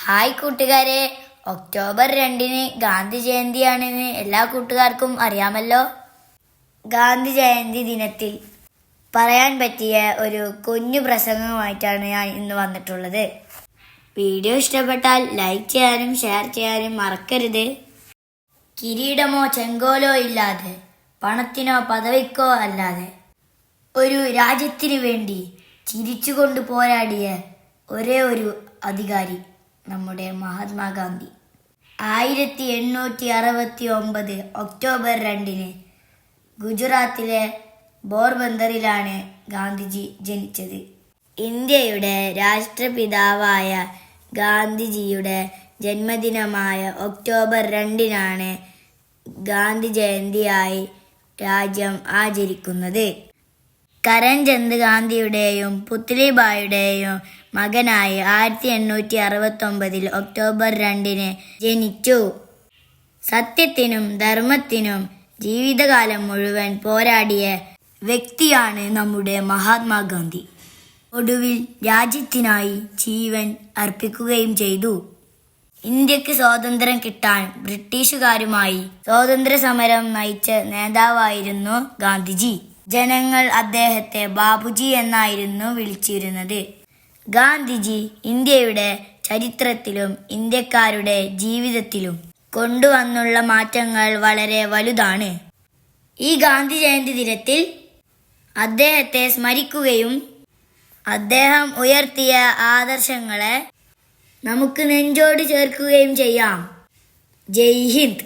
Hi കൂട്ടുകാരെ, October 2-ന് Gandhi ജയന്തിയാണെന്ന് എല്ലാ കൂട്ടുകാർക്കും അറിയാമല്ലോ. ഗാന്ധി ജയന്തി ദിനത്തിൽ പറയാൻ പറ്റിയ ഒരു കുഞ്ഞു പ്രസംഗവുമായിട്ടാണ് ഞാൻ ഇന്ന് വന്നിട്ടുള്ളത്. വീഡിയോ ഇഷ്ടപ്പെട്ടാൽ ലൈക്ക് ചെയ്യാനും ഷെയർ ചെയ്യാനും മറക്കരുത്. കിരീടമോ ചെങ്കോലോ ഇല്ലാതെ, പണത്തിനോ പദവിക്കോ അല്ലാതെ ഒരു രാജ്യത്തിനു വേണ്ടി ചിരിച്ചുകൊണ്ട് പോരാടിയ ഒരേ ഒരു അധികാരി നമ്മുടെ മഹാത്മാഗാന്ധി. 1869 ഒക്ടോബർ 2-ന് ഗുജറാത്തിലെ പോർബന്തറിലാണ് ഗാന്ധിജി ജനിച്ചത്. ഇന്ത്യയുടെ രാഷ്ട്രപിതാവായ ഗാന്ധിജിയുടെ ജന്മദിനമായ ഒക്ടോബർ 2-നാണ് ഗാന്ധി ജയന്തിയായി രാജ്യം ആചരിക്കുന്നത്. കരംചന്ദ് ഗാന്ധിയുടെയും പുത്ലിബായിയുടെയും മകനായി 1869 ഒക്ടോബർ 2-ന് ജനിച്ചു. സത്യത്തിനും ധർമ്മത്തിനും ജീവിതകാലം മുഴുവൻ പോരാടിയ വ്യക്തിയാണ് നമ്മുടെ മഹാത്മാഗാന്ധി. ഒടുവിൽ രാജ്യത്തിനായി ജീവൻ അർപ്പിക്കുകയും ചെയ്തു. ഇന്ത്യക്ക് സ്വാതന്ത്ര്യം കിട്ടാൻ ബ്രിട്ടീഷുകാരുമായി സ്വാതന്ത്ര്യ സമരം നയിച്ച നേതാവായിരുന്നു ഗാന്ധിജി. ജനങ്ങൾ അദ്ദേഹത്തെ ബാബുജി എന്നായിരുന്നു വിളിച്ചിരുന്നത്. ഗാന്ധിജി ഇന്ത്യയുടെ ചരിത്രത്തിലും ഇന്ത്യക്കാരുടെ ജീവിതത്തിലും കൊണ്ടുവന്നുള്ള മാറ്റങ്ങൾ വളരെ വലുതാണ്. ഈ ഗാന്ധി ജയന്തി ദിനത്തിൽ അദ്ദേഹത്തെ സ്മരിക്കുകയും അദ്ദേഹം ഉയർത്തിയ ആദർശങ്ങളെ നമുക്ക് നെഞ്ചോട് ചേർക്കുകയും ചെയ്യാം. ജയ് ഹിന്ദ്.